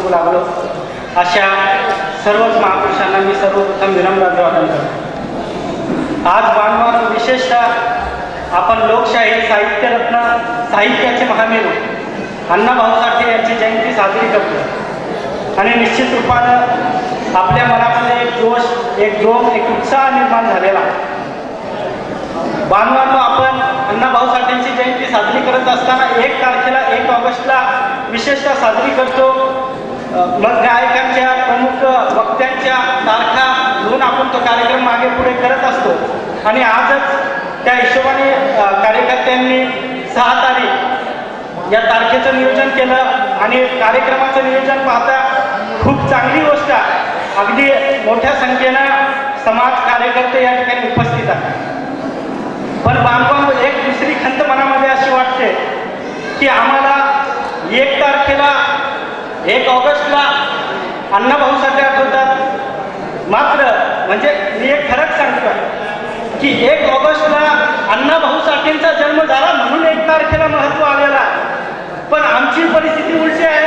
बघू लागलो अशा सर्वच महापुरुषांना मी सर्वप्रथम विनम्र अभिवादन करतो। आज बांधवांनो, विशेषतः आपण लोकशाही साहित्यरत्न साहित्याचे महामेरू अण्णाभाऊ साठे यांची जयंती साजरी करतो आणि निश्चित रूपानं आपल्या मनामध्ये एक जोश, एक जोम, एक उत्साह निर्माण झालेला। बांधवांनो, आपण अण्णाभाऊ साठेंची जयंती साजरी करत असताना 1 तारखेला 1 ऑगस्टला विशेषतः साजरी करतो। मग गायकांच्या, प्रमुख वक्त्यांच्या तारखा घेऊन आपण तो कार्यक्रम मागे पुढे करत असतो आणि आजच त्या हिशोबाने कार्यकर्त्यांनी 6 तारीख या तारखेचं नियोजन केलं आणि कार्यक्रमाचं नियोजन पाहता खूप चांगली गोष्ट आहे। अगदी मोठ्या संख्येनं समाज कार्यकर्ते या ठिकाणी उपस्थित आहेत। पण बांधवांनो, एक दुसरी खंत मनामध्ये अशी वाटते की आम्हाला 1 तारखेला 1 ऑगस्टला अण्णाभाऊ साठे आठवतात, मात्र म्हणजे मी एक फरक सांगतो की 1 ऑगस्टला अण्णाभाऊ साठेंचा जन्म झाला म्हणून 1 तारखेला महत्त्व आलेला, पण आमची परिस्थिती उलटी आहे।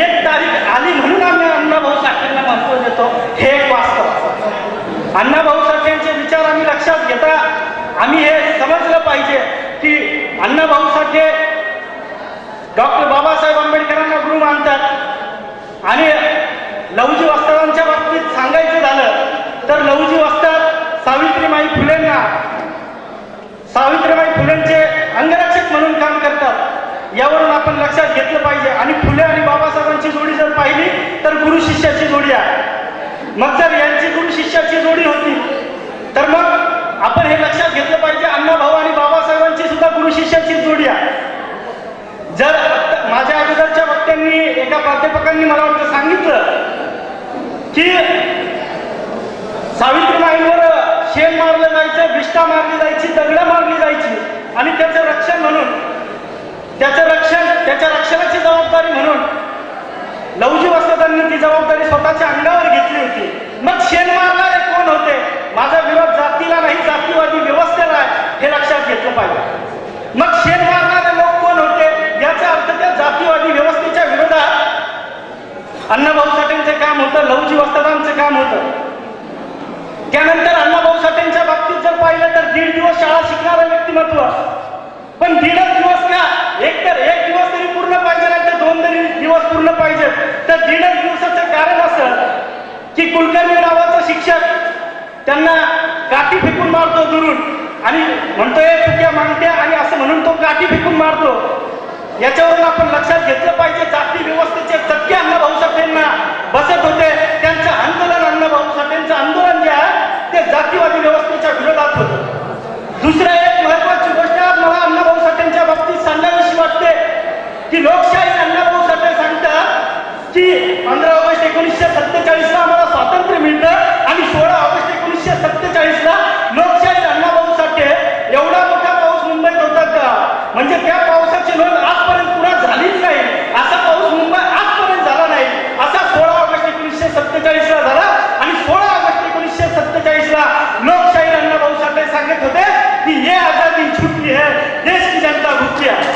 1 तारीख आली म्हणून आम्ही अण्णाभाऊ साठेंना महत्त्व देतो, हे एक वास्तव। अण्णाभाऊ साठेंचे विचार आम्ही लक्षात घेता आम्ही हे समजलं पाहिजे की अण्णाभाऊ साठे डॉक्टर बाबासाहेब आंबेडकरांना गुरु मानतात आणि लहुजी वस्तादांच्या बाबतीत सांगायचं झालं तर लहुजी वस्ताद सावित्रीबाई फुलेंचे अंगरक्षक म्हणून काम करतात। यावरून आपण लक्षात घेतलं पाहिजे आणि फुले आणि बाबासाहेबांची जोडी जर पाहिली तर गुरु शिष्याची जोडी आहे। मग जर यांची गुरु शिष्याची जोडी होती तर मग आपण हे लक्षात घेतलं पाहिजे अण्णाभाऊ आणि बाबासाहेबांची सुद्धा गुरु शिष्याची जोडी आहे। जर माझ्या अगोदरच्या वक्त्यांनी, एका प्राध्यापकांनी मला वाटतं सांगितलं की सावित्रीबाईंवर शेण मारलं जायचं, विष्ठा मारली जायची, दगडं मारली जायची आणि त्याचं रक्षण म्हणून, त्याच्या रक्षणाची जबाबदारी म्हणून लहुजी वस्तादांनी ती जबाबदारी स्वतःच्या अंगावर घेतली होती। मग शेण मारणारे कोण होते? माझा विरोध जातीला नाही, जातीवादी व्यवस्थेला आहे, हे लक्षात घेतलं पाहिजे। मग शेण मारणारे लोक कोण होते? याचा अर्थ त्या जातीवादी व्यवस्थेच्या विरोधात अण्णाभाऊ साठेंचं काम होतं, लहुजी वस्तादांचं काम होतं। त्यानंतर अण्णाभाऊ साठेंच्या बाबतीत जर पाहिलं तर 1.5 दिवस शाळा शिकणारं व्यक्तिमत्व, पण 1.5 दिवस का, एक दिवस तरी पूर्ण पाहिजे, नाही तर 2 दिवस पूर्ण पाहिजे। तर 1.5 दिवसाचं कारण असं की कुलकर्णी नावाचा शिक्षक त्यांना काठी फेकून मारतो दुरून आणि म्हणतोय चुक्या मागत्या आणि असं म्हणून तो काठी फेकून मारतो। याच्यावरून आपण लक्षात घेतलं पाहिजे जाती व्यवस्थेचे चटके अण्णाभाऊ साठेंना बसत होते। त्यांचं आंदोलन, अण्णाभाऊ साठेंचं आंदोलन जे आहे ते जातीवादी व्यवस्थेच्या विरोधात होतं। दुसरं एक महत्वाची गोष्ट मला अण्णाभाऊ साठेंच्या बाबतीत सांगावीशी वाटते की लोकशाही अण्णाभाऊ साठे सांगतात की 15 ऑगस्ट 1947ला आम्हाला स्वातंत्र्य मिळतं आणि 16 ऑगस्ट 1947ला लोकशाही अण्णाभाऊ साठे। एवढा मोठा पाऊस मुंबईत होता का? म्हणजे त्या पावसाची नोंद आजपर्यंत पुन्हा झालीच नाही। असा पाऊस मुंबईत आजपर्यंत झाला नाही, असा 16 ऑगस्ट 1947ला झाला आणि 16 ऑगस्ट 1947ला लोकशाही अण्णाभाऊ साठे सांगत होते की ये आजादी छुट्टी है, देश की जनता भुक्की आहे।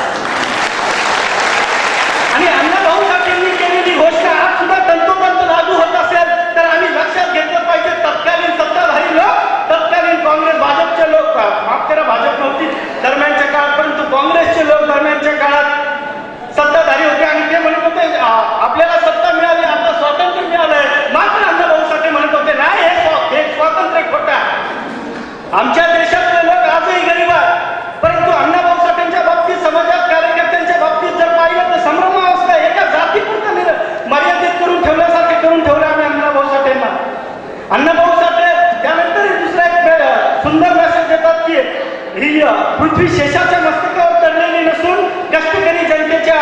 आणि अण्णाभाऊ साठेंनी केलेली घोषणा आज सुद्धा तंतोतंत लागू होत असेल तर आम्ही लक्षात घेतलं पाहिजे तत्कालीन सत्ताधारी लोक, तत्कालीन काँग्रेस, भाजपचे लोक, माफ करा भाजप नव्हती दरम्यानच्या काळात, परंतु काँग्रेसचे लोक दरम्यानच्या काळात सत्ताधारी होते आणि ते म्हणत होते आपल्याला सत्ता मिळाली, आता स्वातंत्र्य मिळालंय। मात्र अण्णाभाऊ साठे म्हणत होते नाही, हे स्वातंत्र्य खोटं आहे। आमच्या देशातले लोक आजही गरीब आहेत, परंतु अण्णाभाऊ साठेंच्या बाबतीत, समाजात कार्यकर्त्यांच्या बाबतीत जर पाहिलं तर संभ्रमावस्था एका जातीपुरतं मर्यादित करून ठेवल्यासारखे करून ठेवलं आम्ही अण्णाभाऊ साठेंना। अण्णाभाऊ साठे त्यानंतर दुसरा एक सुंदर मेसेज देतात की ही पृथ्वी शेषाच्या मस्तकावर तरलेली नसून कष्टकरी जनतेच्या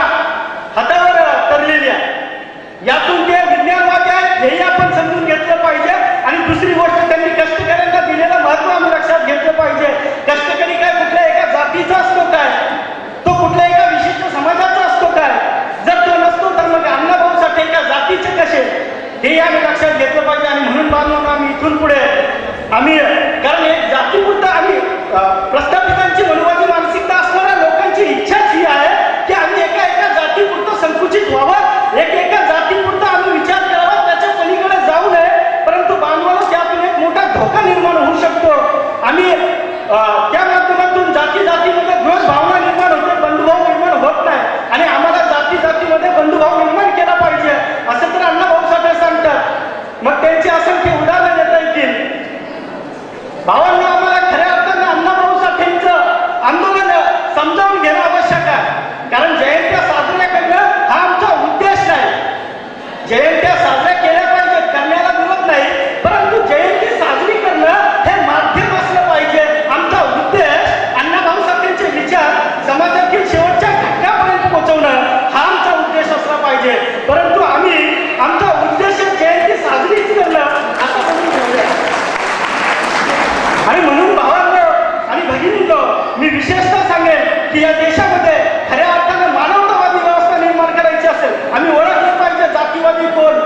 हातावर तरलेली आहे। यातून ते विज्ञानवादी आहेत हेही आपण समजून घेतलं पाहिजे। आणि दुसरी गोष्ट, त्यांनी कष्टकऱ्यांना दिलेलं महत्व आम्ही लक्षात घेतलं पाहिजे। कष्टकरी काय कुठल्या एका जातीचा असतो काय? तो कुठल्या एका विशिष्ट समाजाचा असतो काय? जर तो नसतो तर मग अण्णाभाऊ साठे एका जातीचे कसे, हे आम्ही लक्षात घेतलं पाहिजे। आणि म्हणून बांधून आम्ही इथून पुढे कारण एक जातीपुरता आम्ही प्रस्थापितांची मनोवादी मानसिकता असणाऱ्या लोकांची इच्छाच ही आहे की आम्ही एका जातीपुरतं संकुचित व्हावं, एका जातीपुरतं आम्ही जयंत्या साजऱ्या केल्या पाहिजेत, करण्याला विरोध नाही, परंतु जयंती साजरी करणं हे माध्यम असलं पाहिजे. आमचा उद्देश अण्णाभाऊ साठेंचे विचार समाजातील शेवटच्या घटकापर्यंत पोहोचवणं हा आमचा उद्देश असला पाहिजे. परंतु आम्ही आमचा उद्देश जयंती साजरीच करणं असं म्हणून ठेवूया. आणि म्हणून भावांनो आणि भगिनींनो, मी विशेषतः सांगेन की या देशामध्ये खऱ्या अर्थानं मानवतावादी व्यवस्था निर्माण करायची असेल, आम्ही ओळखलं पाहिजे जातीवादी कोण.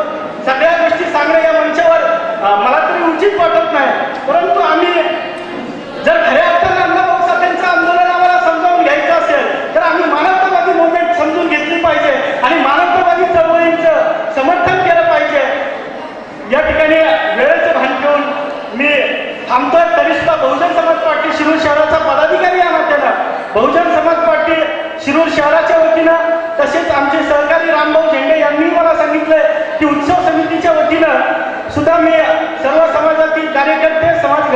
सगळ्या गोष्टी सांगणं या मंचावर मला तरी उचित वाटत नाही, परंतु आम्ही जर खऱ्या अर्थानं अण्णाभाऊ साठेंचं आंदोलन आम्हाला समजावून घ्यायचं असेल तर आम्ही मानवतावादी मुवमेंट समजून घेतली पाहिजे आणि मानवतावादी चळवळींचं समर्थन केलं पाहिजे. या ठिकाणी वेळेचं भान ठेवून मी थांबतोय. तरी सुद्धा बहुजन समाज पार्टी शिरूर शहराचा पदाधिकारी या नात्यानं, बहुजन समाज पार्टी शिरूर शहराच्या वतीनं तसेच आमचे सहकारी रामभाऊ झेंडे यांनी मला सांगितलंय की उत्सव समितीच्या वतीनं सुद्धा मी सर्व समाजातील कार्यकर्ते, समाज